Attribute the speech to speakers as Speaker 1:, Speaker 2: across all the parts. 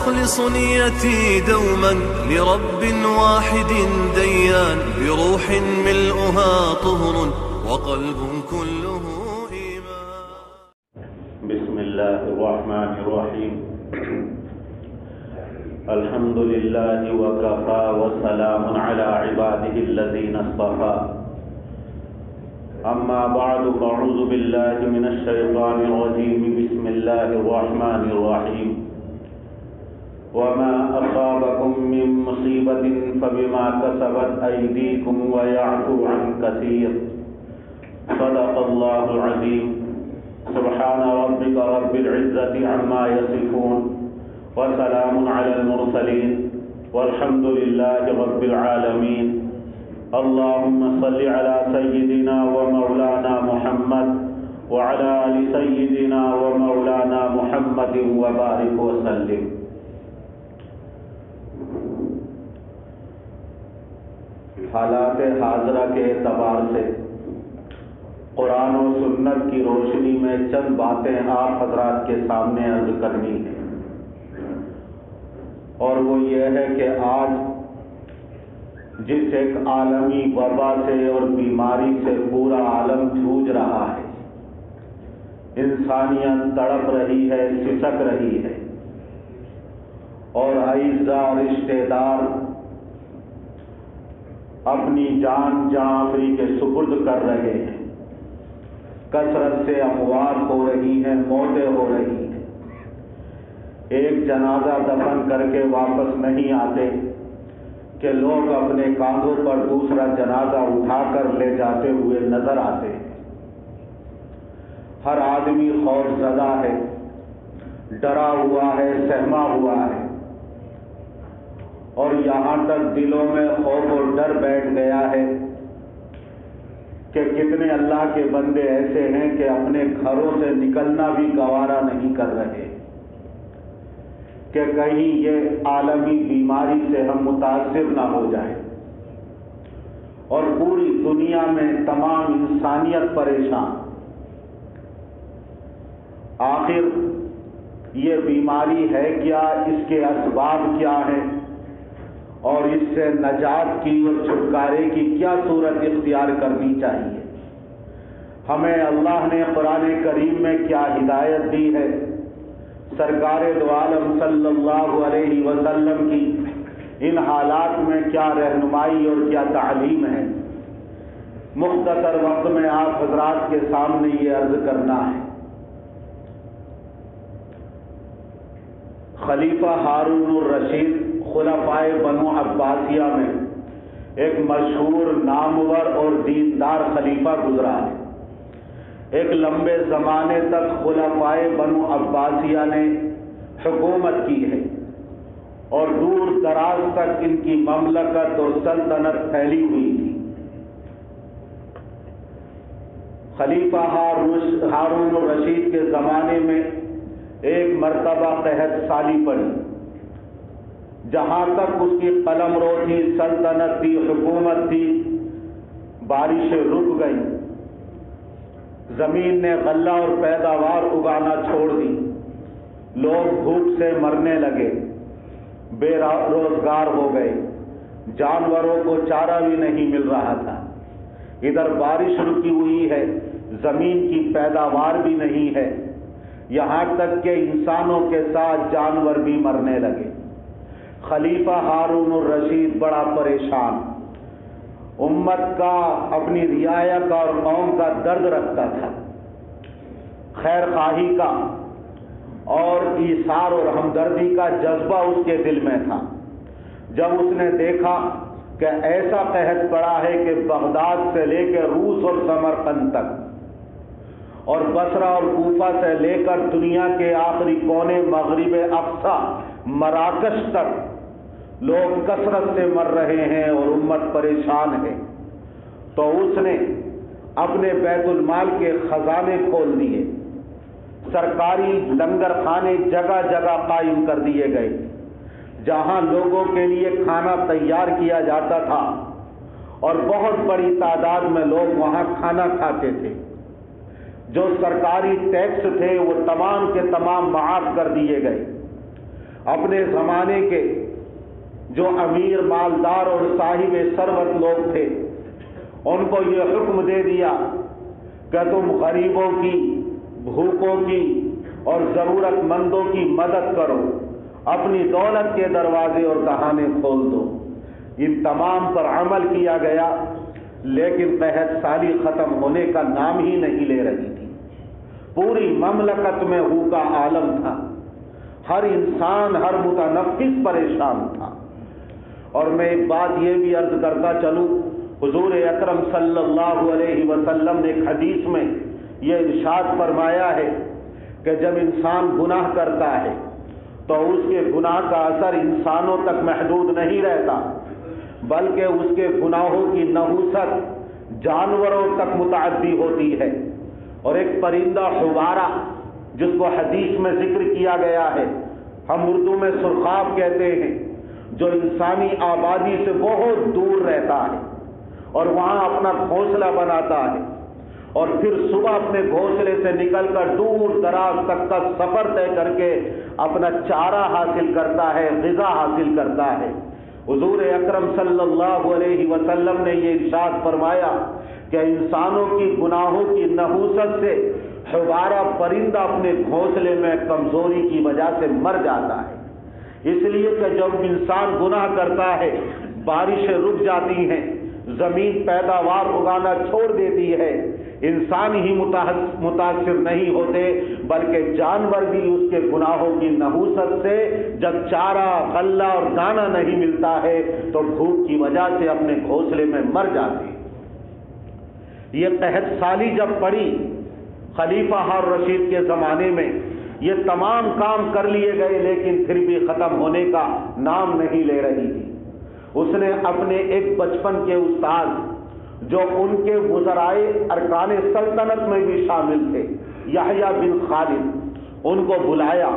Speaker 1: وأخلص نيتي دوما لرب واحد ديان بروح ملؤها طهر وقلب كله إيمان.
Speaker 2: بسم الله الرحمن الرحيم. الحمد لله وكفى وسلام على عباده الذين اصطفى. أما بعد فأعوذ بالله من الشيطان الرجيم. بسم الله الرحمن الرحيم. وما أصابكم من مصيبة فبما كسبت أيديكم ويعفو عن كثير. صدق الله العظيم. سبحان ربك رب العزة عما يصفون وسلام على المرسلين والحمد لله رب العالمين. اللهم صل على سيدنا ومولانا محمد وعلى آل سيدنا ومولانا محمد وبارك وسلم. حالات حاضرہ کے اعتبار سے قرآن و سنت کی روشنی میں چند باتیں آپ حضرات کے سامنے عرض کرنی ہے، اور وہ یہ ہے کہ آج جس ایک عالمی وبا سے اور بیماری سے پورا عالم جھوج رہا ہے، انسانیت تڑپ رہی ہے، سسک رہی ہے، اور اعزاء رشتہ دار اپنی جان جانفری کے سپرد کر رہے ہیں، کثرت سے اموات ہو رہی ہیں، موتیں ہو رہی ہیں، ایک جنازہ دفن کر کے واپس نہیں آتے کہ لوگ اپنے کاندھوں پر دوسرا جنازہ اٹھا کر لے جاتے ہوئے نظر آتے ہیں۔ ہر آدمی خوف زدہ ہے، ڈرا ہوا ہے، سہما ہوا ہے، اور یہاں تک دلوں میں خوف اور ڈر بیٹھ گیا ہے کہ کتنے اللہ کے بندے ایسے ہیں کہ اپنے گھروں سے نکلنا بھی گوارا نہیں کر رہے کہ کہیں یہ عالمی بیماری سے ہم متاثر نہ ہو جائیں، اور پوری دنیا میں تمام انسانیت پریشان۔ آخر یہ بیماری ہے کیا، اس کے اسباب کیا ہیں، اور اس سے نجات کی اور چھٹکارے کی کیا صورت اختیار کرنی چاہیے؟ ہمیں اللہ نے قرآن کریم میں کیا ہدایت دی ہے، سرکار دو عالم صلی اللہ علیہ وسلم کی ان حالات میں کیا رہنمائی اور کیا تعلیم ہے، مختصر وقت میں آپ حضرات کے سامنے یہ عرض کرنا ہے۔ خلیفہ ہارون الرشید خلفائے بنو عباسیہ میں ایک مشہور نامور اور دیندار خلیفہ گزرا ہے۔ ایک لمبے زمانے تک خلفائے بنو عباسیہ نے حکومت کی ہے، اور دور دراز تک ان کی مملکت اور سلطنت پھیلی ہوئی تھی۔ خلیفہ ہارون الرشید کے زمانے میں ایک مرتبہ قحط سالی پڑی، جہاں تک اس کی قلمرو تھی، سلطنت تھی، حکومت تھی، بارشیں رک گئی، زمین نے غلہ اور پیداوار اگانا چھوڑ دی، لوگ بھوک سے مرنے لگے، بے روزگار ہو گئے، جانوروں کو چارہ بھی نہیں مل رہا تھا، ادھر بارش رکی ہوئی ہے، زمین کی پیداوار بھی نہیں ہے، یہاں تک کہ انسانوں کے ساتھ جانور بھی مرنے لگے۔ خلیفہ ہارون الرشید بڑا پریشان، امت کا، اپنی رعایا کا اور قوم کا درد رکھتا تھا، خیر خواہی کا اور ایثار اور ہمدردی کا جذبہ اس کے دل میں تھا۔ جب اس نے دیکھا کہ ایسا قحط پڑا ہے کہ بغداد سے لے کے روس اور سمرقند تک، اور بصرہ اور کوفہ سے لے کر دنیا کے آخری کونے مغرب اقصی مراکش تک لوگ کثرت سے مر رہے ہیں اور امت پریشان ہے، تو اس نے اپنے بیت المال کے خزانے کھول دیے، سرکاری لنگر خانے جگہ جگہ قائم کر دیے گئے، جہاں لوگوں کے لیے کھانا تیار کیا جاتا تھا، اور بہت بڑی تعداد میں لوگ وہاں کھانا کھاتے تھے۔ جو سرکاری ٹیکس تھے وہ تمام کے تمام معاف کر دیے گئے، اپنے زمانے کے جو امیر مالدار اور صاحب ثروت لوگ تھے ان کو یہ حکم دے دیا کہ تم غریبوں کی، بھوکوں کی اور ضرورت مندوں کی مدد کرو، اپنی دولت کے دروازے اور دہانے کھول دو۔ ان تمام پر عمل کیا گیا، لیکن قحط سالی ختم ہونے کا نام ہی نہیں لے رہی تھی۔ پوری مملکت میں ہو کا عالم تھا، ہر انسان، ہر متنفس پریشان تھا۔ اور میں ایک بات یہ بھی عرض کرتا چلوں، حضور اکرم صلی اللہ علیہ وسلم نے ایک حدیث میں یہ ارشاد فرمایا ہے کہ جب انسان گناہ کرتا ہے تو اس کے گناہ کا اثر انسانوں تک محدود نہیں رہتا، بلکہ اس کے گناہوں کی نحوست جانوروں تک متعدی ہوتی ہے۔ اور ایک پرندہ حوارہ جس کو حدیث میں ذکر کیا گیا ہے، ہم اردو میں سرخاب کہتے ہیں، جو انسانی آبادی سے بہت دور رہتا ہے اور وہاں اپنا گھونسلہ بناتا ہے، اور پھر صبح اپنے گھونسلے سے نکل کر دور دراز تک کا سفر طے کر کے اپنا چارہ حاصل کرتا ہے، غذا حاصل کرتا ہے۔ حضور اکرم صلی اللہ علیہ وسلم نے یہ ارشاد فرمایا کہ انسانوں کی گناہوں کی نحوست سے حوارہ پرندہ اپنے گھونسلے میں کمزوری کی وجہ سے مر جاتا ہے۔ اس لیے کہ جب انسان گناہ کرتا ہے، بارشیں رک جاتی ہیں، زمین پیداوار اگانا چھوڑ دیتی ہے، انسان ہی متاثر نہیں ہوتے بلکہ جانور بھی اس کے گناہوں کی نحوست سے جب چارہ، غلہ اور دانہ نہیں ملتا ہے تو بھوک کی وجہ سے اپنے گھونسلے میں مر جاتے ہیں۔ یہ قحط سالی جب پڑی خلیفہ ہارون رشید کے زمانے میں، یہ تمام کام کر لیے گئے لیکن پھر بھی ختم ہونے کا نام نہیں لے رہی تھی۔ اس نے اپنے ایک بچپن کے استاد جو ان کے وزرائے ارکان سلطنت میں بھی شامل تھے، یحییٰ بن خالد، ان کو بلایا۔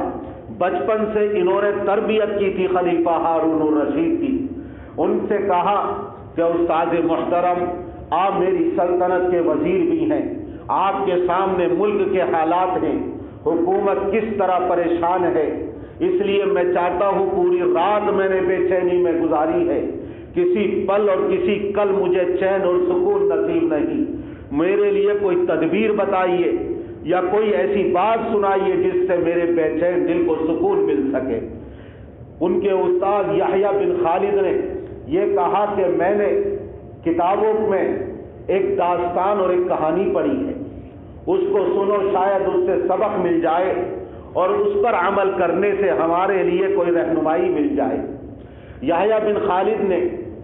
Speaker 2: بچپن سے انہوں نے تربیت کی تھی خلیفہ ہارون الرشید کی۔ ان سے کہا کہ استاد محترم، آپ میری سلطنت کے وزیر بھی ہیں، آپ کے سامنے ملک کے حالات ہیں، حکومت کس طرح پریشان ہے، اس لیے میں چاہتا ہوں، پوری رات میں نے بے چینی میں گزاری ہے، کسی پل اور کسی کل مجھے چین اور سکون نصیب نہیں، میرے لیے کوئی تدبیر بتائیے یا کوئی ایسی بات سنائیے جس سے میرے بے چین دل کو سکون مل سکے۔ ان کے استاد یحییٰ بن خالد نے یہ کہا کہ میں نے کتابوں میں ایک داستان اور ایک کہانی پڑھی ہے، اس کو سنو، شاید اس سے سبق مل جائے اور اس پر عمل کرنے سے ہمارے لیے کوئی رہنمائی مل جائے۔ یحییٰ بن خالد نے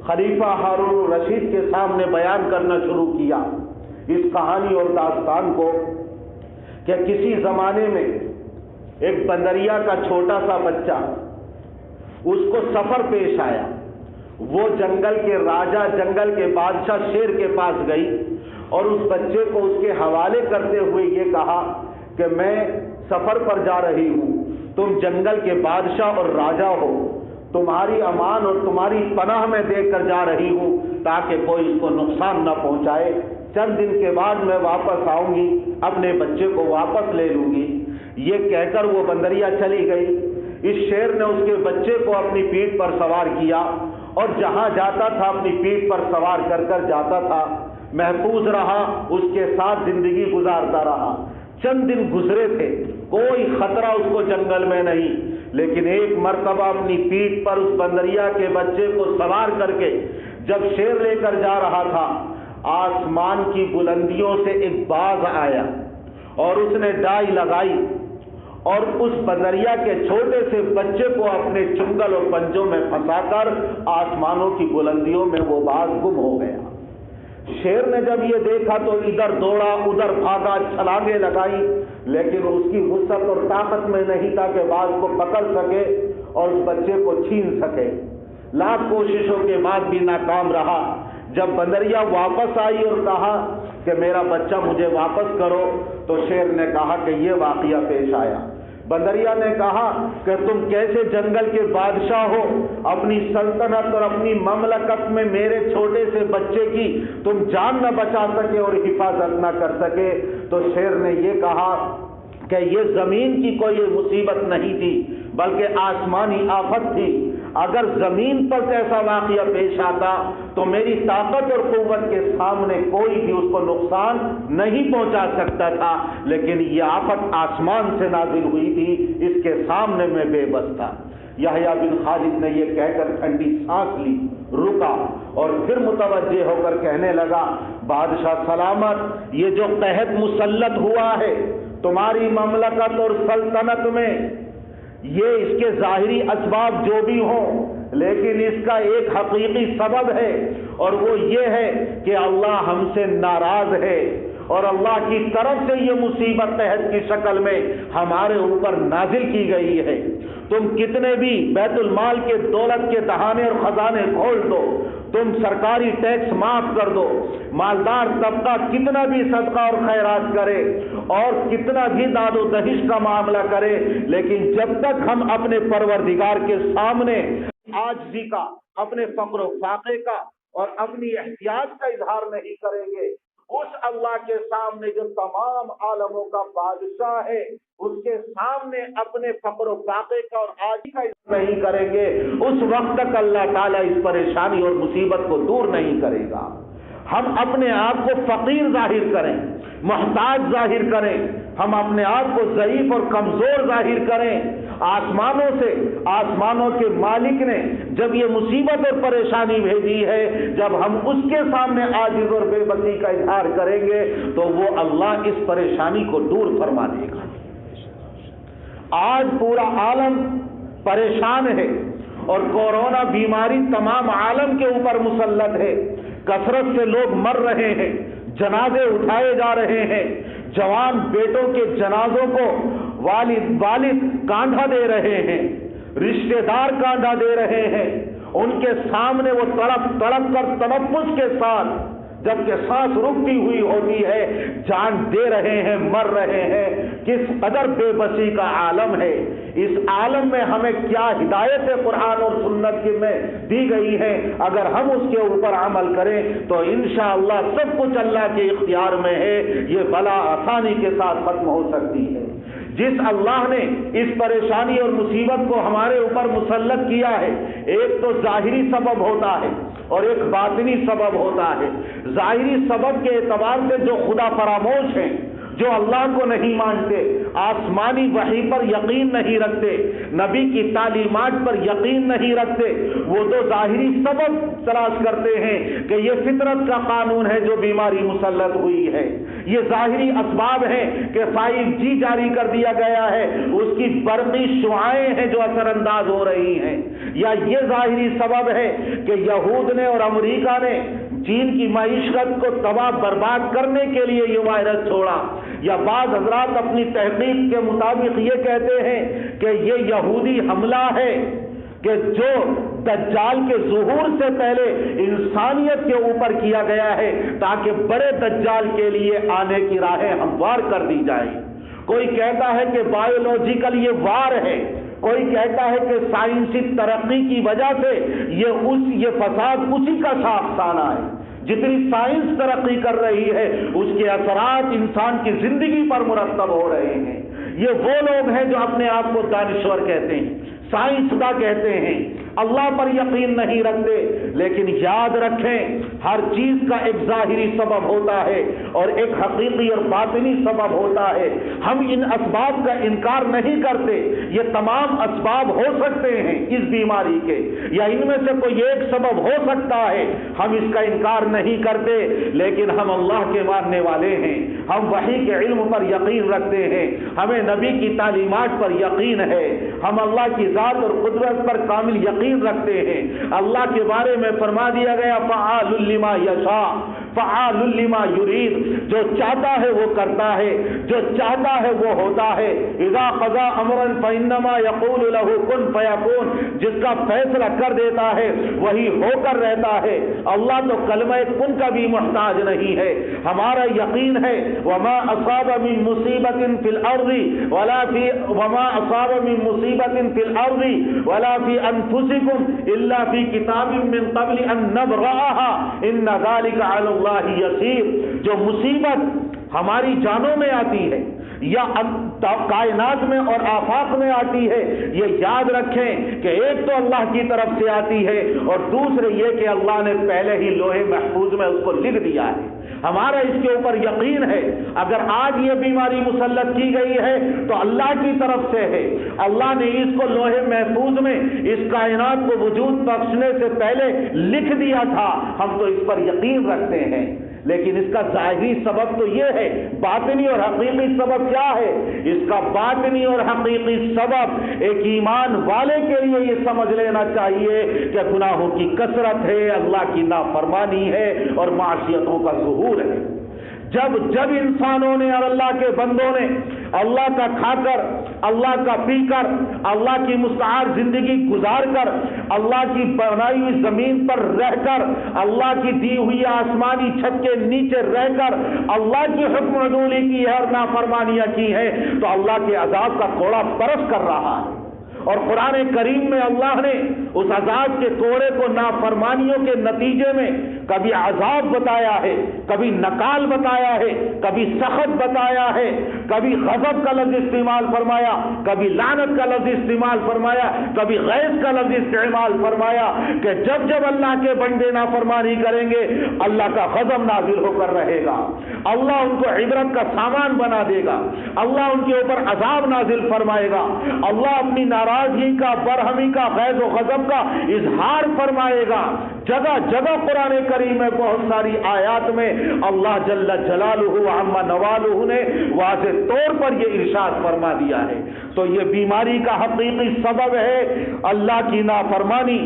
Speaker 2: خلیفہ ہارون الرشید کے سامنے بیان کرنا شروع کیا اس کہانی اور داستان کو کہ کسی زمانے میں ایک بندریا کا چھوٹا سا بچہ، اس کو سفر پیش آیا، وہ جنگل کے راجا، جنگل کے بادشاہ شیر کے پاس گئی اور اس بچے کو اس کے حوالے کرتے ہوئے یہ کہا کہ میں سفر پر جا رہی ہوں، تم جنگل کے بادشاہ اور راجا ہو، تمہاری امان اور تمہاری پناہ میں دے کر جا رہی ہوں تاکہ کوئی اس کو نقصان نہ پہنچائے، چند دن کے بعد میں واپس آؤں گی، اپنے بچے کو واپس لے لوں گی۔ یہ کہہ کر وہ بندریا چلی گئی۔ اس شیر نے اس کے بچے کو اپنی پیٹھ پر سوار کیا اور جہاں جاتا تھا اپنی پیٹھ پر سوار کر کر جاتا تھا، محفوظ رہا، اس کے ساتھ زندگی گزارتا رہا۔ چند دن گزرے تھے، کوئی خطرہ اس کو جنگل میں نہیں، لیکن ایک مرتبہ اپنی پیٹھ پر اس بندریا کے بچے کو سوار کر کے جب شیر لے کر جا رہا تھا، آسمان کی بلندیوں سے ایک باز آیا اور اس نے ڈائی لگائی اور اس بندریا کے چھوٹے سے بچے کو اپنے چنگل اور پنجوں میں پھنسا کر آسمانوں کی بلندیوں میں وہ باز گم ہو گیا۔ شیر نے جب یہ دیکھا تو ادھر دوڑا، ادھر بھاگا، چھلانگیں لگائی، لیکن اس کی وسعت اور طاقت میں نہیں تھا کہ باز کو پکڑ سکے اور اس بچے کو چھین سکے۔ لاکھ کوششوں کے بعد بھی ناکام رہا۔ جب بندریا واپس آئی اور کہا کہ میرا بچہ مجھے واپس کرو، تو شیر نے کہا کہ یہ واقعہ پیش آیا۔ بندریا نے کہا کہ تم کیسے جنگل کے بادشاہ ہو، اپنی سلطنت اور اپنی مملکت میں میرے چھوٹے سے بچے کی تم جان نہ بچا سکے اور حفاظت نہ کر سکے؟ تو شیر نے یہ کہا کہ یہ زمین کی کوئی مصیبت نہیں تھی، بلکہ آسمانی آفت تھی۔ اگر زمین پر ایسا واقعہ پیش آتا تو میری طاقت اور قوت کے سامنے کوئی بھی اس کو نقصان نہیں پہنچا سکتا تھا، لیکن یہ آفت آسمان سے نازل ہوئی تھی، اس کے سامنے میں بے بس تھا۔ یحییٰ بن خالد نے یہ کہہ کر ٹھنڈی سانس لی، رکا اور پھر متوجہ ہو کر کہنے لگا، بادشاہ سلامت، یہ جو قحط مسلط ہوا ہے تمہاری مملکت اور سلطنت میں، یہ اس کے ظاہری اسباب جو بھی ہوں، لیکن اس کا ایک حقیقی سبب ہے، اور وہ یہ ہے کہ اللہ ہم سے ناراض ہے، اور اللہ کی طرف سے یہ مصیبت قحط کی شکل میں ہمارے اوپر نازل کی گئی ہے۔ تم کتنے بھی بیت المال کے دولت کے دہانے اور خزانے کھول دو، تم سرکاری ٹیکس معاف کر دو، مالدار طبقہ کتنا بھی صدقہ اور خیرات کرے اور کتنا بھی داد و دہش کا معاملہ کرے، لیکن جب تک ہم اپنے پروردگار کے سامنے عاجزی کا، اپنے فقر و فاقے کا اور اپنی احتیاج کا اظہار نہیں کریں گے، اس اللہ کے سامنے جو تمام عالموں کا بادشاہ ہے، اس کے سامنے اپنے فقر و فاقے کا اور عاجزی کا اظہار نہیں کریں گے، اس وقت تک اللہ تعالیٰ اس پریشانی اور مصیبت کو دور نہیں کرے گا۔ ہم اپنے آپ کو فقیر ظاہر کریں، محتاج ظاہر کریں، ہم اپنے آپ کو ضعیف اور کمزور ظاہر کریں، آسمانوں کے مالک نے جب یہ مصیبت اور پریشانی بھیجی ہے، جب ہم اس کے سامنے عاجز اور بے بسی کا اظہار کریں گے تو وہ اللہ اس پریشانی کو دور فرما دے گا۔ آج پورا عالم پریشان ہے اور کورونا بیماری تمام عالم کے اوپر مسلط ہے، کثرت سے لوگ مر رہے ہیں، جنازے اٹھائے جا رہے ہیں، جوان بیٹوں کے جنازوں کو والد کاندھا دے رہے ہیں، رشتہ دار کاندھا دے رہے ہیں، ان کے سامنے وہ تڑپ تڑپ کر تنفس کے ساتھ جبکہ سانس رکتی ہوئی ہوتی ہے جان دے رہے ہیں، مر رہے ہیں۔ کس قدر بے بسی کا عالم ہے۔ اس عالم میں ہمیں کیا ہدایت قرآن اور سنت کی میں دی گئی ہے، اگر ہم اس کے اوپر عمل کریں تو انشاءاللہ سب کچھ اللہ کے اختیار میں ہے، یہ بلا آسانی کے ساتھ ختم ہو سکتی ہے۔ جس اللہ نے اس پریشانی اور مصیبت کو ہمارے اوپر مسلط کیا ہے، ایک تو ظاہری سبب ہوتا ہے اور ایک باطنی سبب ہوتا ہے۔ ظاہری سبب کے اعتبار سے جو خدا فراموش ہیں، جو اللہ کو نہیں مانتے، آسمانی وحی پر یقین نہیں رکھتے، نبی کی تعلیمات پر یقین نہیں رکھتے، وہ تو ظاہری سبب تلاش کرتے ہیں کہ یہ فطرت کا قانون ہے جو بیماری مسلط ہوئی ہے، یہ ظاہری اسباب ہیں کہ 5G جاری کر دیا گیا ہے، اس کی برقی شعاعیں ہیں جو اثر انداز ہو رہی ہیں، یا یہ ظاہری سبب ہے کہ یہود نے اور امریکہ نے چین کی معیشت کو تباہ برباد کرنے کے لیے یہ وائرس چھوڑا، یا بعض حضرات اپنی تحقیق کے مطابق یہ کہتے ہیں کہ یہ یہودی حملہ ہے کہ جو دجال کے ظہور سے پہلے انسانیت کے اوپر کیا گیا ہے تاکہ بڑے دجال کے لیے آنے کی راہیں ہموار کر دی جائیں۔ کوئی کہتا ہے کہ بایولوجیکل یہ وار ہے، کوئی کہتا ہے کہ سائنسی ترقی کی وجہ سے یہ فساد اسی کا ساختانہ ہے۔ جتنی سائنس ترقی کر رہی ہے اس کے اثرات انسان کی زندگی پر مرتب ہو رہے ہیں۔ یہ وہ لوگ ہیں جو اپنے آپ کو دانشور کہتے ہیں، سائنسداں کہتے ہیں، اللہ پر یقین نہیں رکھتے، لیکن یاد رکھیں ہر چیز کا ایک ظاہری سبب ہوتا ہے اور ایک حقیقی اور باطنی سبب ہوتا ہے۔ ہم ان اسباب کا انکار نہیں کرتے، یہ تمام اسباب ہو سکتے ہیں اس بیماری کے، یا ان میں سے کوئی ایک سبب ہو سکتا ہے، ہم اس کا انکار نہیں کرتے، لیکن ہم اللہ کے ماننے والے ہیں، ہم وحی کے علم پر یقین رکھتے ہیں، ہمیں نبی کی تعلیمات پر یقین ہے، ہم اللہ کی ذات اور قدرت پر کامل یقین رکھتے ہیں۔ اللہ کے بارے میں فرما دیا گیا فعال لما یشاء فعال لما یرید، جو چاہتا ہے وہ کرتا ہے، جو چاہتا ہے وہ ہوتا ہے۔ اذا قضا امرا فانما یقول له کن فیکون، جس کا فیصلہ کر دیتا ہے وہی ہو کر رہتا ہے۔ اللہ تو کلمہ کن کا بھی محتاج نہیں ہے۔ ہمارا یقین ہے وما اصاب من مصیبت فی الارض ولا فی الارض ولا فی انفسکم الا فی کتاب من قبل ان نبرأها ان ذلک علی اللہ یسیر۔ جو مصیبت ہماری جانوں میں آتی ہے، یا کائنات میں اور آفاق میں آتی ہے، یہ یاد رکھیں کہ ایک تو اللہ کی طرف سے آتی ہے اور دوسرے یہ کہ اللہ نے پہلے ہی لوح محفوظ میں اس کو لکھ دیا ہے۔ ہمارا اس کے اوپر یقین ہے اگر آج یہ بیماری مسلط کی گئی ہے تو اللہ کی طرف سے ہے، اللہ نے اس کو لوح محفوظ میں اس کائنات کو وجود بخشنے سے پہلے لکھ دیا تھا، ہم تو اس پر یقین رکھتے ہیں۔ لیکن اس کا ظاہری سبب تو یہ ہے، باطنی اور حقیقی سبب کیا ہے؟ اس کا باطنی اور حقیقی سبب ایک ایمان والے کے لیے یہ سمجھ لینا چاہیے کہ گناہوں کی کثرت ہے، اللہ کی نافرمانی ہے اور معصیتوں کا ظہور ہے۔ جب انسانوں نے اور اللہ کے بندوں نے اللہ کا کھا کر، اللہ کا پی کر، اللہ کی مستعار زندگی گزار کر، اللہ کی بنائی ہوئی زمین پر رہ کر، اللہ کی دی ہوئی آسمانی چھت کے نیچے رہ کر اللہ کی حکم عدولی کی ہے اور نافرمانیاں کی ہے تو اللہ کے عذاب کا کوڑا برس کر رہا ہے۔ اور قرآن کریم میں اللہ نے اس عذاب کے کوڑے کو نافرمانیوں کے نتیجے میں کبھی عذاب بتایا ہے، کبھی نکال بتایا ہے، کبھی سخت بتایا ہے، کبھی غضب کا لفظ استعمال فرمایا، کبھی لعنت کا لفظ استعمال فرمایا، کبھی غیظ کا لفظ استعمال فرمایا کہ جب اللہ کے بندے نافرمانی کریں گے اللہ کا غضب نازل ہو کر رہے گا، اللہ ان کو عبرت کا سامان بنا دے گا، اللہ ان کے اوپر عذاب نازل فرمائے گا، اللہ اپنی ناراضگی کا، برہمی کا، غیظ و غضب کا اظہار فرمائے گا۔ جگہ جگہ قرآن کریم میں بہت ساری آیات میں اللہ جل جلالہ عم نوالہ نے واضح طور پر یہ ارشاد فرما دیا ہے۔ تو یہ بیماری کا حقیقی سبب ہے اللہ کی نافرمانی،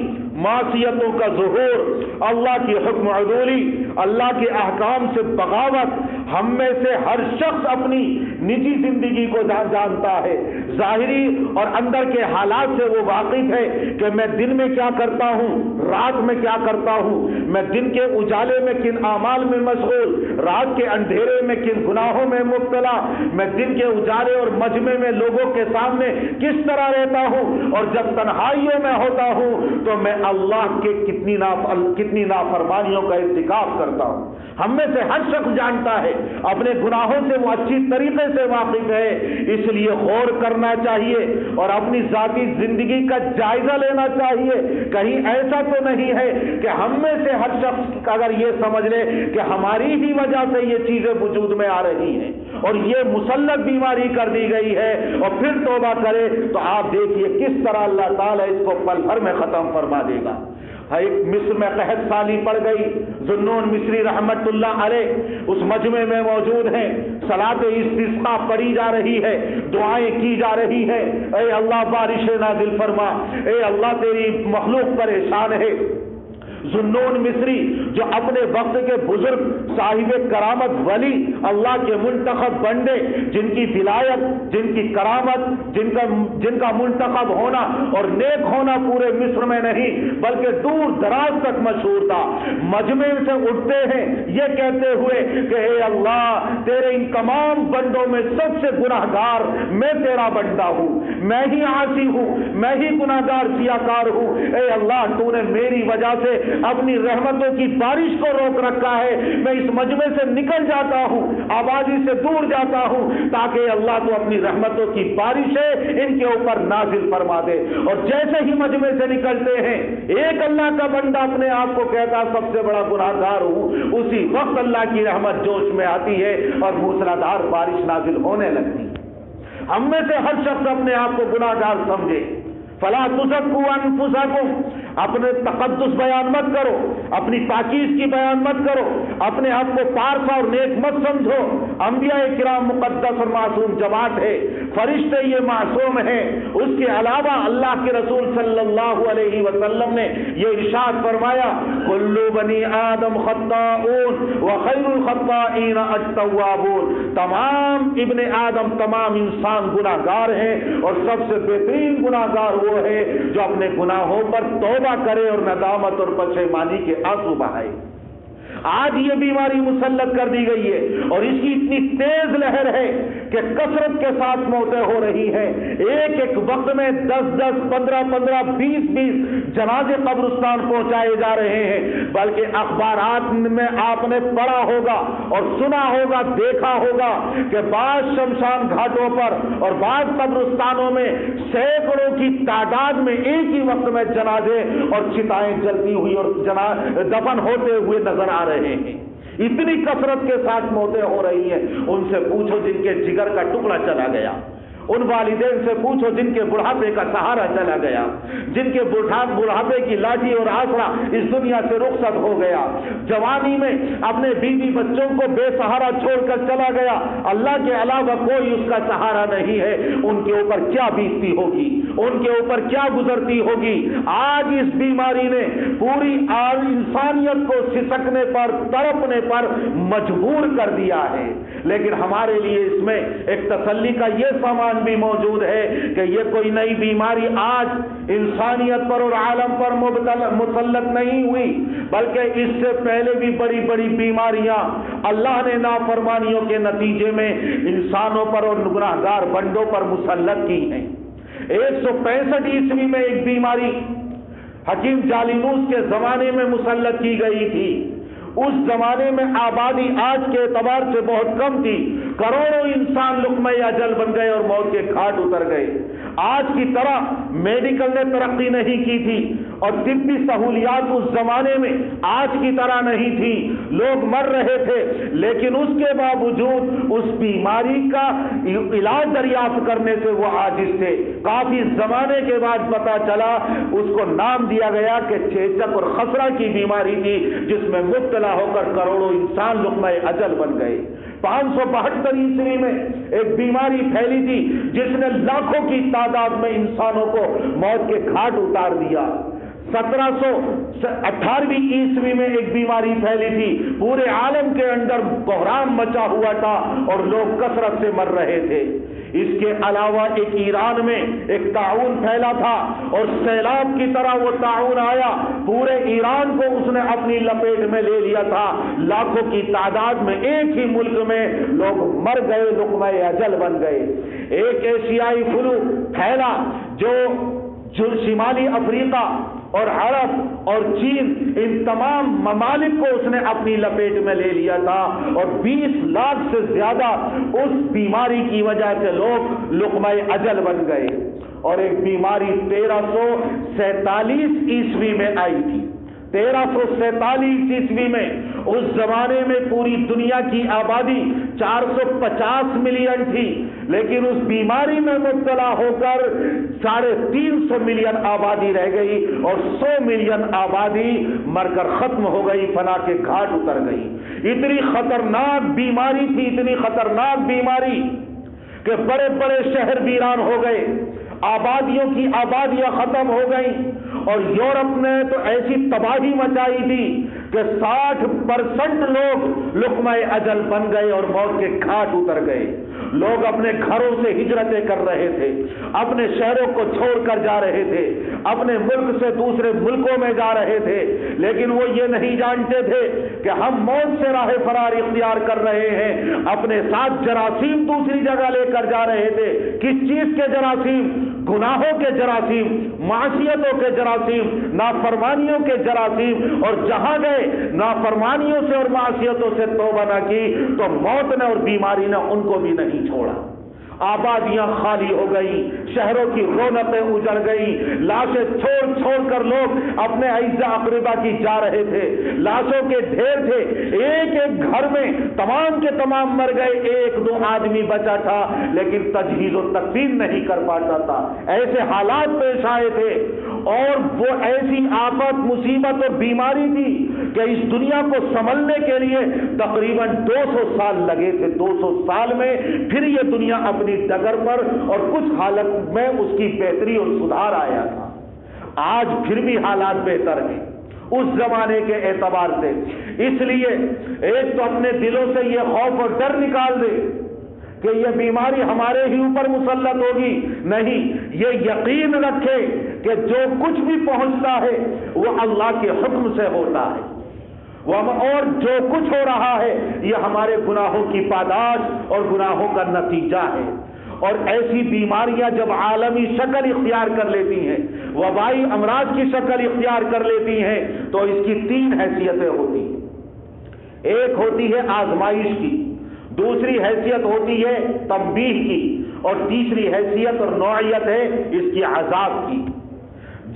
Speaker 2: معصیتوں کا ظہور، اللہ کی حکم عدولی، اللہ کے احکام سے بغاوت۔ ہم میں سے ہر شخص اپنی نجی زندگی کو جانتا ہے، ظاہری اور اندر کے حالات سے وہ واقف ہے کہ میں دن میں کیا کرتا ہوں، رات میں کیا کرتا ہوں، میں دن کے اجالے میں کن اعمال میں مشغول، رات کے اندھیرے میں کن گناہوں میں مبتلا، میں دن کے اجالے اور مجمع میں لوگوں کے سامنے کس طرح رہتا ہوں، اور جب تنہائیوں میں ہوتا ہوں تو میں اللہ کے کتنی نافرمانیوں کا ارتکاب کرتا ہوں۔ ہم میں سے ہر شخص جانتا ہے، اپنے گناہوں سے وہ اچھی طریقے سے واقف ہے، اس لیے غور کرنا چاہیے اور اپنی ذاتی زندگی کا جائزہ لینا چاہیے۔ کہیں ایسا تو نہیں ہے کہ ہم میں سے ہر شخص اگر یہ سمجھ لے کہ ہماری ہی وجہ سے یہ چیزیں وجود میں آ رہی ہیں اور یہ مسلط بیماری کر دی گئی ہے اور پھر توبہ کرے تو آپ دیکھیے کس طرح اللہ تعالیٰ اس کو پل بھر میں ختم فرما دے گا۔ ایک مصر میں قحط سالی پڑ گئی، ذوالنون مصری رحمت اللہ علیہ اس مجمع میں موجود ہیں، صلاۃ استسقاء پڑھی جا رہی ہے، دعائیں کی جا رہی ہے، اے اللہ بارش نازل فرما، اے اللہ تیری مخلوق پریشان ہے۔ ذوالنون مصری جو اپنے وقت کے بزرگ صاحب کرامت ولی، اللہ کے منتخب بندے، جن کی ولایت، جن کی کرامت، جن کا منتخب ہونا اور نیک ہونا پورے مصر میں نہیں بلکہ دور دراز تک مشہور تھا، مجمع سے اٹھتے ہیں یہ کہتے ہوئے کہ اے اللہ تیرے ان تمام بندوں میں سب سے گناہگار میں تیرا بندہ ہوں، میں ہی عاصی ہوں، میں ہی گناہگار سیاکار ہوں، اے اللہ تو نے میری وجہ سے اپنی رحمتوں کی بارش کو روک رکھا ہے، میں اس مجمع سے نکل جاتا ہوں، آبادی سے دور جاتا ہوں تاکہ اللہ تو اپنی رحمتوں کی بارشیں ان کے اوپر نازل فرما دے۔ اور جیسے ہی مجمع سے نکلتے ہیں ایک اللہ کا بندہ اپنے آپ کو کہتا سب سے بڑا گناہگار ہوں، اسی وقت اللہ کی رحمت جوش میں آتی ہے اور موسلادھار بارش نازل ہونے لگتی ہے۔ ہم میں سے ہر شخص اپنے آپ کو گناہگار سمجھے۔ فلا تزکوا انفسکم، اپنے تقدس بیان مت کرو، اپنی پاکیزگی بیان مت کرو، اپنے آپ کو پارسا اور نیک مت سمجھو۔ انبیاء کرام مقدس اور معصوم جماعت ہے، فرشتے یہ معصوم ہیں، اس کے علاوہ اللہ کے رسول صلی اللہ علیہ وسلم نے یہ ارشاد فرمایا کل بنی آدم خطاؤون وخیر الخطائین التوابون، تمام ابن آدم، تمام انسان گناہگار ہیں اور سب سے بہترین گناہگار وہ ہے جو اپنے گناہوں پر توبہ کرے اور ندامت اور پشیمانی کے آنسو بہائے۔ آج یہ بیماری مسلط کر دی گئی ہے اور اس کی اتنی تیز لہر ہے کہ کثرت کے ساتھ موتیں ہو رہی ہیں. ایک ایک وقت میں 10-10, 15-15, 20-20 جنازے قبرستان پہنچائے جا رہے ہیں. بلکہ اخبارات میں آپ نے پڑھا ہوگا اور سنا ہوگا, دیکھا ہوگا کہ بعض شمشان گھاٹوں پر اور بعض قبرستانوں میں سینکڑوں کی تعداد میں ایک ہی وقت میں جنازے اور چتائیں جلتی ہوئی اور دفن ہوتے ہوئے نظر آ رہے ہیں. اتنی کثرت کے ساتھ موتیں ہو رہی ہیں. ان سے پوچھو جن کے جگر کا ٹکڑا چلا گیا, ان والدین سے پوچھو جن کے بڑھاپے کا سہارا چلا گیا, جن کے بڑھاپے کی لاٹھی اور آسرا اس دنیا سے رخصت ہو گیا, جوانی میں اپنے بیوی بچوں کو بے سہارا چھوڑ کر چلا گیا, اللہ کے علاوہ کوئی اس کا سہارا نہیں ہے. ان کے اوپر کیا بیتتی ہوگی, ان کے اوپر کیا گزرتی ہوگی. آج اس بیماری نے پوری انسانیت کو سسکنے پر, تڑپنے پر مجبور کر دیا ہے. لیکن ہمارے لیے اس میں ایک تسلی کا یہ سامان بھی موجود ہے کہ یہ کوئی نئی بیماری آج انسانیت پر اور عالم پر مسلط نہیں ہوئی, بلکہ اس سے پہلے بھی بڑی بڑی بیماریاں اللہ نے نافرمانیوں کے نتیجے میں انسانوں پر اور گناہگار بندوں پر مسلط کی ہیں. 165 عیسوی میں ایک بیماری حکیم جالینوس کے زمانے میں مسلط کی گئی تھی. اس زمانے میں آبادی آج کے اعتبار سے بہت کم تھی. کروڑوں انسان لقمہ اجل بن گئے اور موت کے گھاٹ اتر گئے. آج کی طرح میڈیکل نے ترقی نہیں کی تھی اور طبی سہولیات اس زمانے میں آج کی طرح نہیں تھی. لوگ مر رہے تھے, لیکن اس کے باوجود اس بیماری کا علاج دریافت کرنے سے وہ عاجز تھے. کافی زمانے کے بعد پتا چلا, اس کو نام دیا گیا کہ چیچک اور خسرہ کی بیماری تھی, جس میں مبتلا ہو کر کروڑوں انسان لقمہ اجل بن گئے. 572 عیسوی میں ایک بیماری پھیلی تھی جس نے لاکھوں کی تعداد میں انسانوں کو موت کے گھاٹ اتار دیا. 1718 عیسوی میں ایک بیماری پھیلی تھی. پورے عالم کے اندر بحران مچا ہوا تھا اور لوگ کثرت سے مر رہے تھے. اس کے علاوہ ایک ایران میں ایک طاعون پھیلا تھا اور سیلاب کی طرح وہ طاعون آیا, پورے ایران کو اس نے اپنی لپیٹ میں لے لیا تھا. لاکھوں کی تعداد میں ایک ہی ملک میں لوگ مر گئے, لقمہ اجل بن گئے. ایک ایشیائی فلو پھیلا جو شمالی افریقہ اور عرب اور چین, ان تمام ممالک کو اس نے اپنی لپیٹ میں لے لیا تھا اور 20 لاکھ سے زیادہ اس بیماری کی وجہ سے لوگ لقمہ اجل بن گئے. اور ایک بیماری 1347 عیسوی میں آئی تھی. 1347 عیسوی میں, اس زمانے میں پوری دنیا کی آبادی 450 ملین تھی, لیکن اس بیماری میں مبتلا ہو کر 350 ملین آبادی رہ گئی اور 100 ملین آبادی مر کر ختم ہو گئی, فنا کے گھاٹ اتر گئی. اتنی خطرناک بیماری تھی, اتنی خطرناک بیماری کہ بڑے بڑے شہر ویران ہو گئے, آبادیوں کی آبادیاں ختم ہو گئیں. اور یورپ نے تو ایسی تباہی مچائی تھی کہ 60% لوگ لقمہ اجل بن گئے اور موت کے گھاٹ اتر گئے. لوگ اپنے گھروں سے ہجرتیں کر رہے تھے, اپنے شہروں کو چھوڑ کر جا رہے تھے, اپنے ملک سے دوسرے ملکوں میں جا رہے تھے, لیکن وہ یہ نہیں جانتے تھے کہ ہم موت سے راہ فرار اختیار کر رہے ہیں. اپنے ساتھ جراثیم دوسری جگہ لے کر جا رہے تھے. کس چیز کے جراثیم؟ گناہوں کے جراثیم, معصیتوں کے جراثیم, نافرمانیوں کے جراثیم. اور جہاں گئے نافرمانیوں سے اور معصیتوں سے توبہ نہ کی تو موت نے اور بیماری نے ان کو بھی نہیں چھوڑا. آبادیاں خالی ہو گئی, شہروں کی رونقیں اجڑ گئی, لاشیں چھوڑ چھوڑ کر لوگ اپنے اعزا اقربا کی جا رہے تھے. لاشوں کے ڈھیر تھے, ایک ایک گھر میں تمام کے تمام مر گئے, 1-2 آدمی بچا تھا لیکن تجہیز و تکفین نہیں کر پاتا تھا. ایسے حالات پیش آئے تھے اور وہ ایسی آفت, مصیبت اور بیماری تھی کہ اس دنیا کو سنبھلنے کے لیے تقریباً 200 سال لگے تھے. 200 سال میں پھر یہ دنیا اپنی ڈگر پر اور کچھ حالت میں اس کی بہتری اور سدھار آیا تھا. آج پھر بھی حالات بہتر ہیں اس زمانے کے اعتبار سے. اس لیے ایک تو اپنے دلوں سے یہ خوف اور ڈر نکال دے کہ یہ بیماری ہمارے ہی اوپر مسلط ہوگی. نہیں, یہ یقین رکھے کہ جو کچھ بھی پہنچتا ہے وہ اللہ کے حکم سے ہوتا ہے. اور جو کچھ ہو رہا ہے یہ ہمارے گناہوں کی پاداش اور گناہوں کا نتیجہ ہے۔ اور ایسی بیماریاں جب عالمی شکل اختیار کر لیتی ہیں، وبائی امراض کی شکل اختیار کر لیتی ہیں، تو اس کی 3 حیثیتیں ہوتی ہیں۔ ایک ہوتی ہے آزمائش کی، دوسری حیثیت ہوتی ہے تنبیہ کی، اور تیسری حیثیت اور نوعیت ہے اس کی عذاب کی۔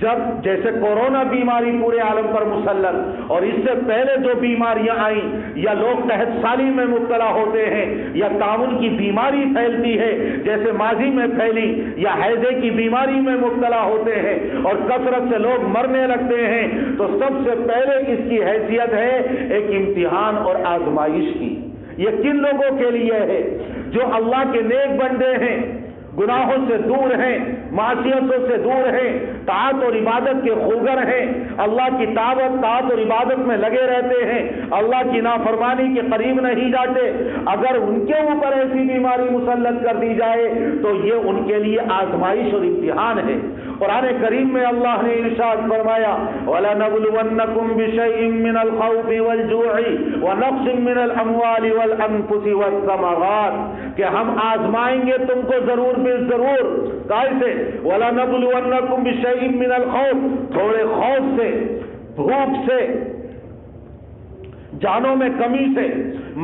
Speaker 2: جب جیسے کورونا بیماری پورے عالم پر مسلط، اور اس سے پہلے جو بیماریاں آئیں، یا لوگ قحط سالی میں مبتلا ہوتے ہیں، یا تعاون کی بیماری پھیلتی ہے جیسے ماضی میں پھیلی، یا ہیضے کی بیماری میں مبتلا ہوتے ہیں اور کثرت سے لوگ مرنے لگتے ہیں، تو سب سے پہلے اس کی حیثیت ہے ایک امتحان اور آزمائش کی۔ یہ کن لوگوں کے لیے ہے؟ جو اللہ کے نیک بندے ہیں، گناہوں سے دور ہیں، معصیتوں سے دور ہیں، طاعت اور عبادت کے خوگر ہیں، اللہ کی طاعت اور عبادت میں لگے رہتے ہیں، اللہ کی نافرمانی کے قریب نہیں جاتے۔ اگر ان کے اوپر ایسی بیماری مسلط کر دی جائے تو یہ ان کے لیے آزمائش اور امتحان ہے۔ قرآن کریم میں اللہ نے ارشاد فرمایا وَلَنَبْلُوَنَّكُمْ بِشَيْءٍ مِّنَ الْخَوْفِ وَالْجُوعِ وَنَقْصٍ مِّنَ الْأَمْوَالِ وَالْأَنفُسِ وَالثَّمَرَاتِ، کہ ہم آزمائیں گے تم کو ضرور بالضرور۔ کیسے؟ وَلَنَبْلُوَنَّكُمْ بِشَيْءٍ مِّنَ الْخَوْفِ، تھوڑے خوف سے، بھوک سے، جانوں میں کمی سے،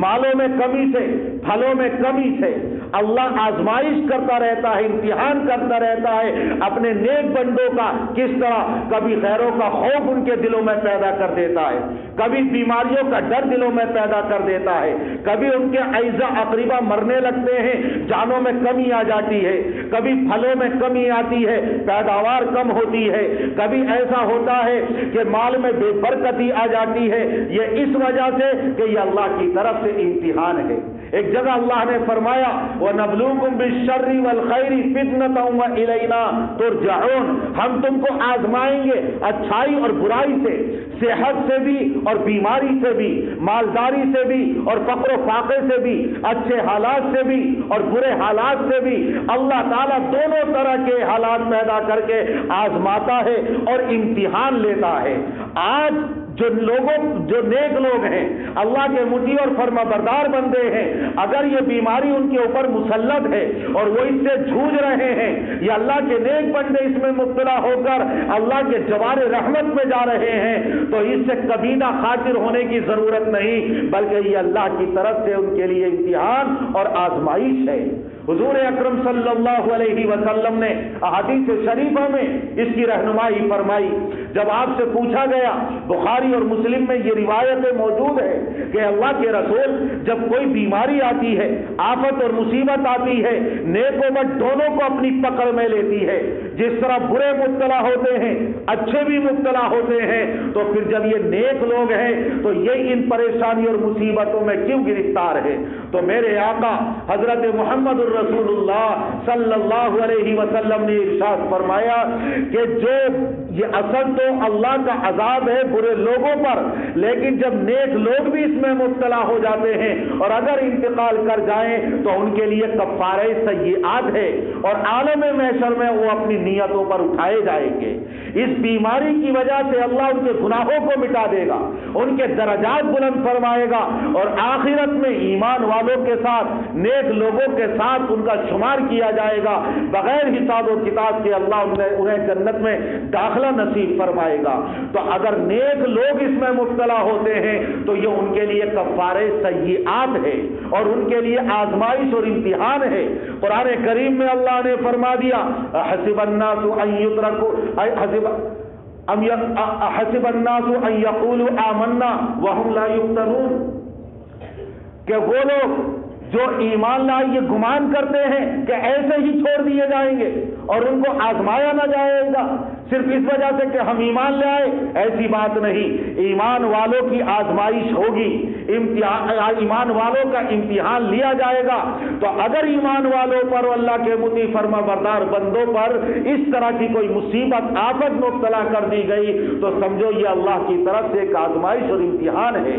Speaker 2: مالوں میں کمی سے، پھلوں میں کمی سے۔ اللہ آزمائش کرتا رہتا ہے، امتحان کرتا رہتا ہے اپنے نیک بندوں کا۔ کس طرح؟ کبھی غیروں کا خوف ان کے دلوں میں پیدا کر دیتا ہے، کبھی بیماریوں کا ڈر دلوں میں پیدا کر دیتا ہے، کبھی ان کے اعزا اقربا مرنے لگتے ہیں، جانوں میں کمی آ جاتی ہے، کبھی پھلوں میں کمی آتی ہے، پیداوار کم ہوتی ہے، کبھی ایسا ہوتا ہے کہ مال میں بے برکتی آ جاتی ہے۔ یہ اس وجہ سے کہ یہ اللہ کی طرف سے امتحان ہے۔ ایک جگہ اللہ نے فرمایا وَنَبْلُوكُمْ بِالشَّرِّ وَالْخَيْرِ فِتْنَةً وَإِلَيْنَا تُرْجَعُونَ، ہم تم کو آزمائیں گے اچھائی اور برائی سے، صحت سے بھی اور بیماری سے بھی، مالداری سے بھی اور فقر و فاقے سے بھی، اچھے حالات سے بھی اور برے حالات سے بھی۔ اللہ تعالیٰ دونوں طرح کے حالات پیدا کر کے آزماتا ہے اور امتحان لیتا ہے۔ آج جو نیک لوگ ہیں، اللہ کے مطیع اور فرما بردار بندے ہیں، اگر یہ بیماری ان کے اوپر مسلط ہے اور وہ اس سے جھوج رہے ہیں، یا اللہ کے نیک بندے اس میں مبتلا ہو کر اللہ کے جوار رحمت میں جا رہے ہیں، تو اس سے کبھی نہ خاطر ہونے کی ضرورت نہیں، بلکہ یہ اللہ کی طرف سے ان کے لیے امتحان اور آزمائش ہے۔ حضور اکرم صلی اللہ علیہ وسلم نے احادیث شریفہ میں اس کی رہنمائی فرمائی۔ جب آپ سے پوچھا گیا، بخاری اور مسلم میں یہ روایتیں موجود ہے کہ اللہ کے رسول جب کوئی بیماری آتی ہے، آفت اور مصیبت آتی ہے، نیک و بد دونوں کو اپنی پکڑ میں لیتی ہے۔ جس طرح برے مبتلا ہوتے ہیں، اچھے بھی مبتلا ہوتے ہیں، تو پھر جب یہ نیک لوگ ہیں تو یہ ان پریشانی اور مصیبتوں میں کیوں گرفتار ہے؟ تو میرے آقا حضرت محمد رسول اللہ صلی اللہ علیہ وسلم نے ارشاد فرمایا کہ جو یہ اصل تو اللہ کا عذاب ہے برے لوگوں پر، لیکن جب نیک لوگ بھی اس میں مبتلا ہو جاتے ہیں اور اگر انتقال کر جائیں تو ان کے لیے کفارہ سیئات ہے، اور عالم محشر میں وہ اپنی نیتوں پر اٹھائے جائیں گے۔ اس بیماری کی وجہ سے اللہ ان کے گناہوں کو مٹا دے گا، ان کے درجات بلند فرمائے گا، اور آخرت میں ایمان والوں کے ساتھ، نیک لوگوں کے ساتھ ان کا شمار کیا جائے گا، بغیر حساب و کتاب کے اللہ انہیں جنت میں داخلہ نصیب فرمائے گا۔ تو اگر نیک لوگ اس میں مبتلا ہوتے ہیں تو یہ ان کے لیے کفارہ سیئات ہے اور ان کے لیے آزمائش اور امتحان ہے۔ قرآن کریم میں اللہ نے فرما دیا حسب الناس ان یترکوا حسب الناس ان یقولوا آمنا وهم لا یفتنون، کہ وہ لوگ جو ایمان لائے یہ گمان کرتے ہیں کہ ایسے ہی چھوڑ دیے جائیں گے اور ان کو آزمایا نہ جائے گا صرف اس وجہ سے کہ ہم ایمان لے آئے۔ ایسی بات نہیں، ایمان والوں کی آزمائش ہوگی، ایمان والوں کا امتحان لیا جائے گا۔ تو اگر ایمان والوں پر اللہ کے مطیع فرما بردار بندوں پر اس طرح کی کوئی مصیبت آفت مبتلا کر دی گئی تو سمجھو یہ اللہ کی طرف سے ایک آزمائش اور امتحان ہے۔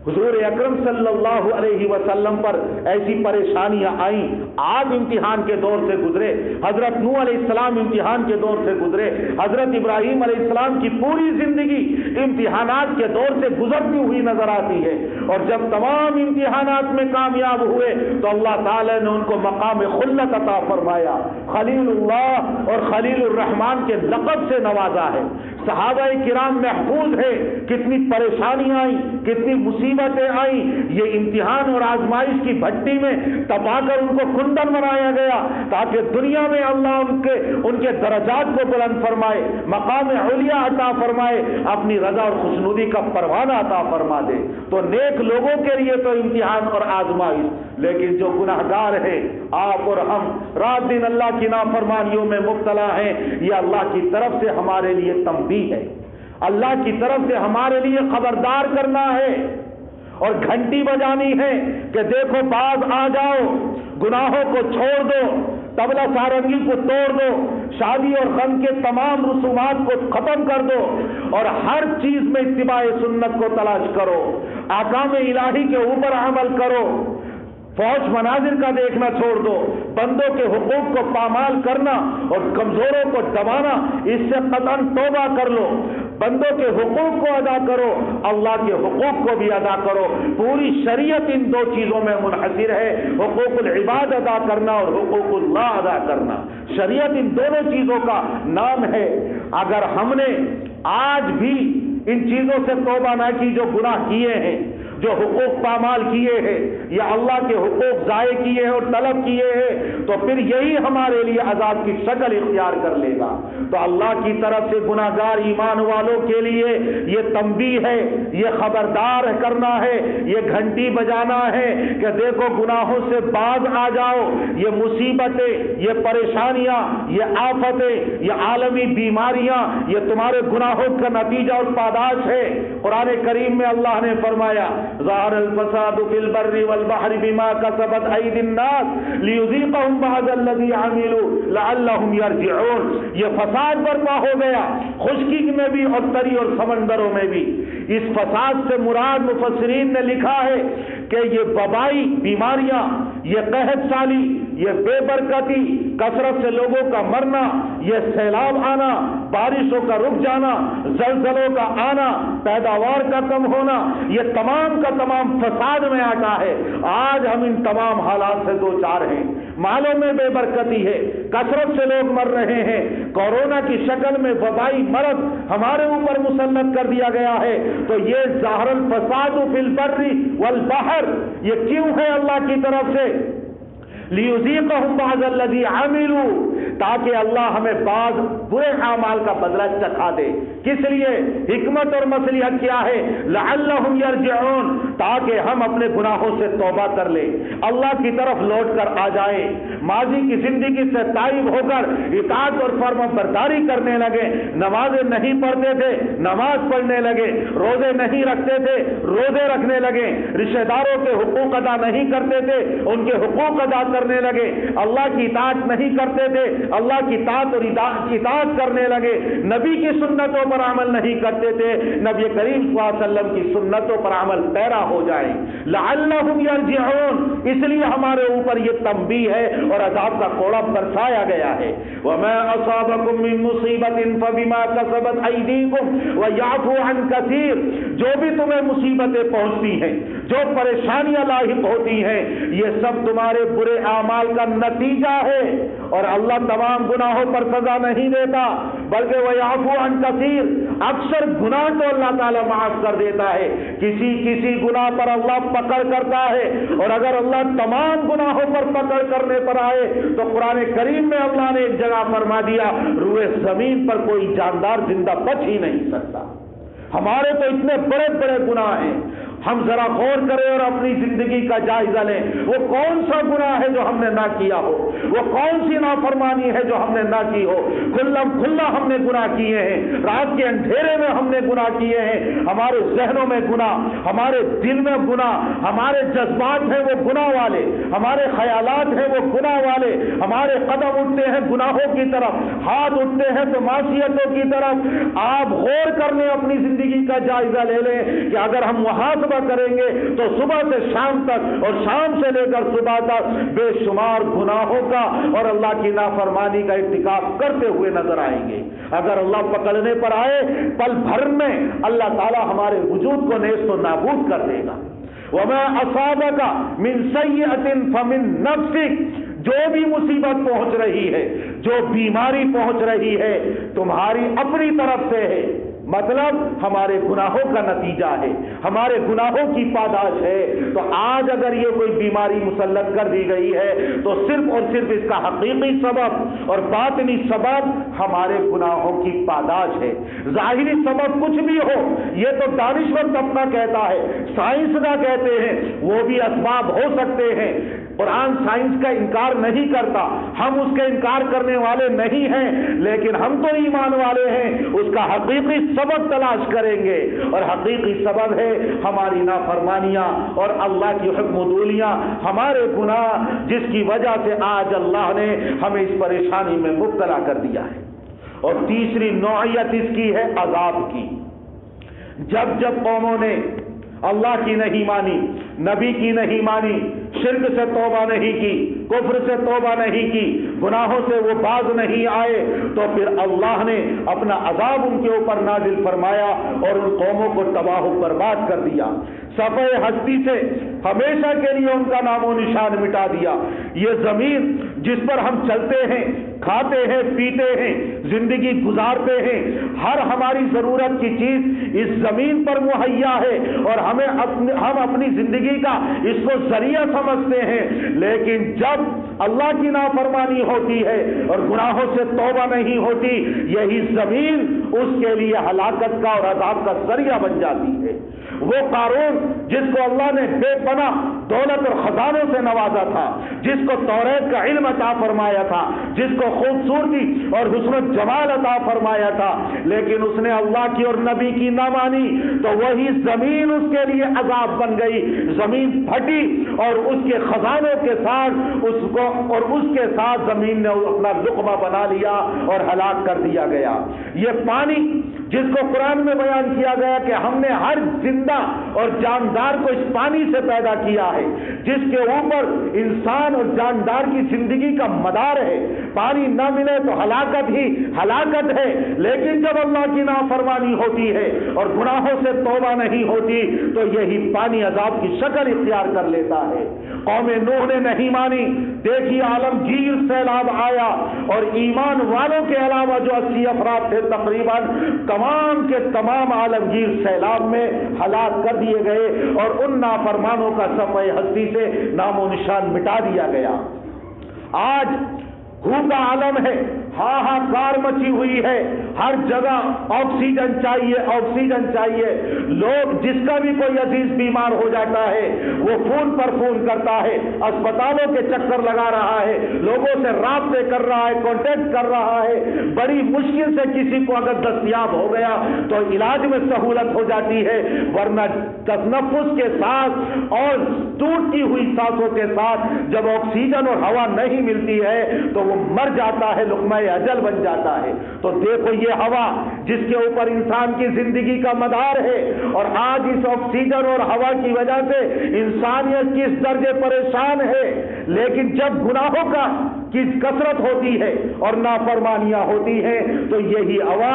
Speaker 2: حضور اکرم صلی اللہ علیہ وسلم پر ایسی پریشانیاں آئیں، آپ امتحان کے دور سے گزرے، حضرت نوح علیہ السلام امتحان کے دور سے گزرے، حضرت ابراہیم علیہ السلام کی پوری زندگی امتحانات کے دور سے گزرتی ہوئی نظر آتی ہے، اور جب تمام امتحانات میں کامیاب ہوئے تو اللہ تعالی نے ان کو مقام خلت عطا فرمایا، خلیل اللہ اور خلیل الرحمان کے لقب سے نوازا ہے۔ صحابہ کرام محفوظ ہے، کتنی پریشانیاں آئیں، کتنی مصیبتیں آئیں، یہ امتحان اور آزمائش کی بھٹی میں تپا کر ان کو کندن بنایا گیا تاکہ دنیا میں اللہ ان کے درجات کو بلند فرمائے، مقام علیہ عطا فرمائے، اپنی رضا اور خوشنودی کا پروانہ عطا فرما دے۔ تو نیک لوگوں کے لیے تو امتحان اور آزمائش، لیکن جو گناہ گار ہیں آپ اور ہم رات دن اللہ کی نافرمانیوں میں مبتلا ہیں، یہ اللہ کی طرف سے ہمارے لیے تنبیہ ہے، اللہ کی طرف سے ہمارے لیے خبردار کرنا ہے اور گھنٹی بجانی ہے کہ دیکھو باز آ جاؤ، گناہوں کو چھوڑ دو، طبلہ سارنگی کو توڑ دو، شادی اور غم کے تمام رسومات کو ختم کر دو اور ہر چیز میں اتباع سنت کو تلاش کرو، احکام الہی کے اوپر عمل کرو، فوج مناظر کا دیکھنا چھوڑ دو، بندوں کے حقوق کو پامال کرنا اور کمزوروں کو دبانا اس سے قطعاً توبہ کر لو، بندوں کے حقوق کو ادا کرو، اللہ کے حقوق کو بھی ادا کرو۔ پوری شریعت ان دو چیزوں میں منحصر ہے، حقوق العباد ادا کرنا اور حقوق اللہ ادا کرنا۔ شریعت ان دونوں چیزوں کا نام ہے۔ اگر ہم نے آج بھی ان چیزوں سے توبہ نہ کی، جو گناہ کیے ہیں، جو حقوق پامال کیے ہیں یا اللہ کے حقوق ضائع کیے ہیں اور طلب کیے ہیں، تو پھر یہی ہمارے لیے عذاب کی شکل اختیار کر لے گا۔ تو اللہ کی طرف سے گناہ گار ایمان والوں کے لیے یہ تنبیہ ہے، یہ خبردار کرنا ہے، یہ گھنٹی بجانا ہے کہ دیکھو گناہوں سے باز آ جاؤ، یہ مصیبتیں، یہ پریشانیاں، یہ آفتیں، یہ عالمی بیماریاں، یہ تمہارے گناہوں کا نتیجہ اور پاداش ہے۔ قرآن کریم میں اللہ نے فرمایا ظاہر الفساد فی البر والبحر بما کسبت ایدی الناس لیذیقہم بعض الذی عملوا لعلہم یرجعون۔ یہ فساد برپا ہو گیا، خشکی میں بھی اور تری اور سمندروں میں بھی۔ اس فساد سے مراد مفسرین نے لکھا ہے کہ یہ وبائی بیماریاں، یہ قحط سالی، یہ بے برکتی، کثرت سے لوگوں کا مرنا، یہ سیلاب آنا، بارشوں کا رک جانا، زلزلوں کا آنا، پیداوار کا کم ہونا، یہ تمام کا تمام فساد میں آتا ہے۔ آج ہم ان تمام حالات سے دو چار ہیں، مالوں میں بے برکتی ہے، کثرت سے لوگ مر رہے ہیں، کورونا کی شکل میں وبائی مرض ہمارے اوپر مسلط کر دیا گیا ہے۔ تو یہ ظاہر الفساد فی البر والبحر یہ کیوں ہے اللہ کی طرف سے؟ لیذیقہم بعض الذی عملوا، تاکہ اللہ ہمیں بعض برے اعمال کا بدلہ چکھا دے۔ کس لیے؟ حکمت اور مصلحت کیا ہے؟ لعلہم یرجعون، تاکہ ہم اپنے گناہوں سے توبہ کر لیں، اللہ کی طرف لوٹ کر آ جائیں، ماضی کی زندگی سے تائب ہو کر اطاعت اور فرما برداری کرنے لگے، نمازیں نہیں پڑھتے تھے نماز پڑھنے لگے، روزے نہیں رکھتے تھے روزے رکھنے لگے، رشتہ داروں کے حقوق ادا نہیں کرتے تھے ان کے حقوق ادا کرنے لگے، اللہ کی اطاعت نہیں کرتے تھے اللہ کی اطاعت اور اطاعت کرنے لگے، نبی کی سنتوں پر عمل نہیں کرتے تھے نبی کریم صلی اللہ علیہ وسلم کی سنتوں پر عمل پیرا ہو جائیں۔ لعلہم یرجعون، اس لیے ہمارے اوپر یہ تنبیہ ہے اور عذاب کا کوڑا برسایا گیا ہے۔ وما اصابکم من مصیبت فبما کسبت ایدیکم ویعفو عن کثیر، جو بھی تمہیں مصیبتیں پہنچتی ہیں، جو پریشانیاں لاحق ہوتی ہیں، یہ سب تمہارے برے اعمال کا نتیجہ ہے، اور اللہ تمام گناہوں پر سزا نہیں دیتا بلکہ ویعفو عن کثیر، اکثر گناہ تو اللہ تعالیٰ معاف کر دیتا ہے، کسی گناہ پر اللہ پکڑ کرتا ہے، اور اگر اللہ تمام گناہوں پر پکڑ کرنے پر آئے تو قرآن کریم میں اللہ نے ایک جگہ فرما دیا روئے زمین پر کوئی جاندار زندہ بچ ہی نہیں سکتا۔ ہمارے تو اتنے بڑے بڑے گناہ ہیں، ہم ذرا غور کریں اور اپنی زندگی کا جائزہ لیں، وہ کون سا گناہ ہے جو ہم نے نہ کیا ہو، وہ کون سی نافرمانی ہے جو ہم نے نہ کی ہو۔ کھلا ہم نے گناہ کیے ہیں، رات کے اندھیرے میں ہم نے گناہ کیے ہیں، ہمارے ذہنوں میں گناہ، ہمارے دل میں گناہ، ہمارے جذبات ہیں وہ گناہ والے، ہمارے خیالات ہیں وہ گناہ والے، ہمارے قدم اٹھتے ہیں گناہوں کی طرف، ہاتھ اٹھتے ہیں تو معصیتوں کی طرف۔ آپ غور کر لیں، اپنی زندگی کا جائزہ لے لیں کہ اگر ہم وہاں مراقبہ کریں گے تو صبح سے شام تک اور شام سے لے کر صبح تک بے شمار گناہوں کا اور اللہ کی نافرمانی کا ارتکاب کرتے ہوئے نظر آئیں گے. اگر اللہ پکڑنے پر آئے پل بھر میں اللہ تعالی ہمارے وجود کو نیست و نابود کر دے گا. وما اصابک من سیئۃ فمن نفسک، جو بھی مصیبت پہنچ رہی ہے، جو بیماری پہنچ رہی ہے، تمہاری اپنی طرف سے ہے. مطلب ہمارے گناہوں کا نتیجہ ہے، ہمارے گناہوں کی پاداش ہے. تو آج اگر یہ کوئی بیماری مسلط کر دی گئی ہے تو صرف اور صرف اس کا حقیقی سبب اور باطنی سبب ہمارے گناہوں کی پاداش ہے. ظاہری سبب کچھ بھی ہو، یہ تو دانشور طبقہ کہتا ہے، سائنسداں کہتے ہیں وہ بھی اسباب ہو سکتے ہیں. قرآن سائنس کا انکار نہیں کرتا، ہم اس کا انکار کرنے والے نہیں ہیں، لیکن ہم تو ایمان والے ہیں، اس کا حقیقی سبب تلاش کریں گے. اور حقیقی سبب ہے ہماری نافرمانیاں اور اللہ کی حکم دولیاں، ہمارے گناہ، جس کی وجہ سے آج اللہ نے ہمیں اس پریشانی میں مبتلا کر دیا ہے. اور تیسری نوعیت اس کی ہے عذاب کی. جب جب قوموں نے اللہ کی نہیں مانی، نبی کی نہیں مانی، شرک سے توبہ نہیں کی، کفر سے توبہ نہیں کی، گناہوں سے وہ باز نہیں آئے، تو پھر اللہ نے اپنا عذاب ان کے اوپر نازل فرمایا اور ان قوموں کو تباہ و برباد کر دیا. صفحہ ہستی سے ہمیشہ کے لیے ان کا نام و نشان مٹا دیا. یہ زمین جس پر ہم چلتے ہیں، کھاتے ہیں، پیتے ہیں، زندگی گزارتے ہیں، ہر ہماری ضرورت کی چیز اس زمین پر مہیا ہے اور ہم اپنی زندگی کا اس کو ذریعہ سمجھتے ہیں. لیکن جب اللہ کی نافرمانی ہوتی ہے اور گناہوں سے توبہ نہیں ہوتی، یہی زمین اس کے لیے ہلاکت کا اور عذاب کا ذریعہ بن جاتی ہے. وہ قارون جس کو اللہ نے بے پناہ دولت اور خزانوں سے نوازا تھا، جس کو توریت کا علم عطا فرمایا تھا، جس کو خوبصورتی اور حسن و جمال عطا فرمایا تھا، لیکن اس نے اللہ کی اور نبی کی نہ مانی تو وہی زمین اس کے لیے عذاب بن گئی. زمین پھٹی اور اس کے خزانوں کے ساتھ اس کو اور اس کے ساتھ زمین نے اپنا لقمہ بنا لیا اور ہلاک کر دیا گیا. یہ پانی جس کو قرآن میں بیان کیا گیا کہ ہم نے ہر زندہ اور جاندار کو اس پانی سے پیدا کیا ہے، جس کے اوپر انسان اور جاندار کی زندگی کا مدار ہے. پانی نہ ملے تو ہلاکت ہی ہلاکت ہے. لیکن جب اللہ کی نافرمانی ہوتی ہے اور گناہوں سے توبہ نہیں ہوتی تو یہی پانی عذاب کی شکل اختیار کر لیتا ہے. قوم نوح نے نہیں مانی، دیکھیے عالمگیر سیلاب آیا اور ایمان والوں کے علاوہ جو 80 افراد تھے تقریباً تمام کے تمام عالمگیر سیلاب میں ہلاک کر دیے گئے اور ان نافرمانوں کا صفحہ ہستی سے نام و نشان مٹا دیا گیا. آج خون کا عالم ہے، ہاہاکار مچی ہوئی ہے، ہر جگہ آکسیجن چاہیے، آکسیجن چاہیے. لوگ جس کا بھی کوئی عزیز بیمار ہو جاتا ہے وہ فون پر فون کرتا ہے، اسپتالوں کے چکر لگا رہا ہے، لوگوں سے رابطے کر رہا ہے، کانٹیکٹ کر رہا ہے. بڑی مشکل سے کسی کو اگر دستیاب ہو گیا تو علاج میں سہولت ہو جاتی ہے، ورنہ تنفس کے ساتھ اور ٹوٹتی ہوئی سانسوں کے ساتھ جب آکسیجن اور ہوا نہیں ملتی ہے تو وہ مر جاتا ہے، لقمہ اجل بن جاتا ہے. تو دیکھو یہ ہوا جس کے اوپر انسان کی زندگی کا مدار ہے، اور آج اس آکسیجن اور ہوا کی وجہ سے انسانیت کس درجے پریشان ہے. لیکن جب گناہوں کا کی کثرت ہوتی ہے اور نافرمانیاں ہوتی ہیں تو یہی ہوا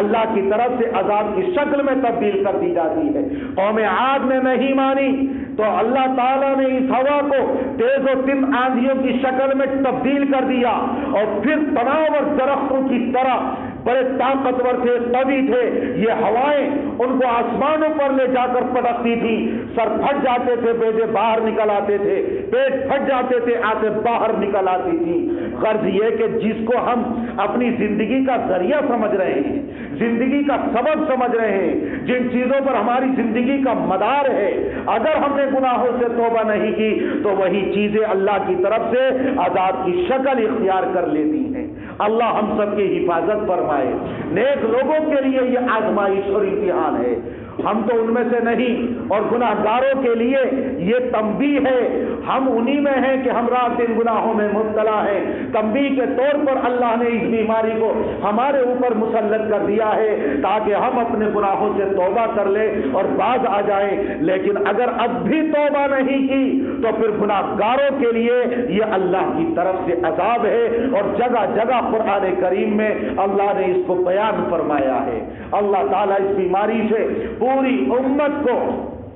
Speaker 2: اللہ کی طرف سے عذاب کی شکل میں تبدیل کر دی جاتی ہے. قوم عاد نے نہیں مانی تو اللہ تعالیٰ نے اس ہوا کو تیز و تند آندھیوں کی شکل میں تبدیل کر دیا اور پھر تناور درختوں کی طرح بڑے طاقتور تھے، قوی تھے. یہ ہوائیں ان کو آسمانوں پر لے جا کر پٹکتی تھی، سر پھٹ جاتے تھے، بیٹے باہر نکل آتے تھے، پیٹ پھٹ جاتے تھے، آتے باہر نکل آتی تھی. غرض یہ کہ جس کو ہم اپنی زندگی کا ذریعہ سمجھ رہے ہیں، زندگی کا سبب سمجھ رہے ہیں، جن چیزوں پر ہماری زندگی کا مدار ہے، اگر ہم نے گناہوں سے توبہ نہیں کی تو وہی چیزیں اللہ کی طرف سے عذاب کی شکل اختیار کر لیتی ہیں. اللہ ہم سب کی حفاظت فرمائے. نیک لوگوں کے لیے یہ آزمائش اور امتحان ہے. ہم تو ان میں سے نہیں، اور گناہگاروں کے لیے یہ تنبیہ ہے، ہم انہی میں ہیں کہ ہم رات دن گناہوں میں مبتلا ہیں۔ تنبیہ کے طور پر اللہ نے اس بیماری کو ہمارے اوپر مسلط کر دیا ہے تاکہ ہم اپنے گناہوں سے توبہ کر لیں اور باز آ جائیں۔ لیکن اگر اب بھی توبہ نہیں کی تو پھر گناہگاروں کے لیے یہ اللہ کی طرف سے عذاب ہے، اور جگہ جگہ قرآن کریم میں اللہ نے اس کو بیان فرمایا ہے۔ اللہ تعالیٰ اس بیماری سے پوری امت کو،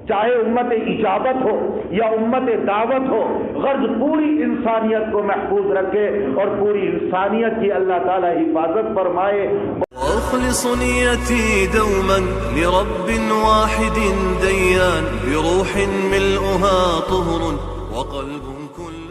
Speaker 2: چاہے امت اجابت ہو یا امت دعوت ہو، غرض پوری انسانیت کو محفوظ رکھے اور پوری انسانیت کی اللہ تعالیٰ حفاظت فرمائے۔
Speaker 1: وأخلص نيتي دوما لرب واحد ديان بروح ملؤها طهر وقلب كل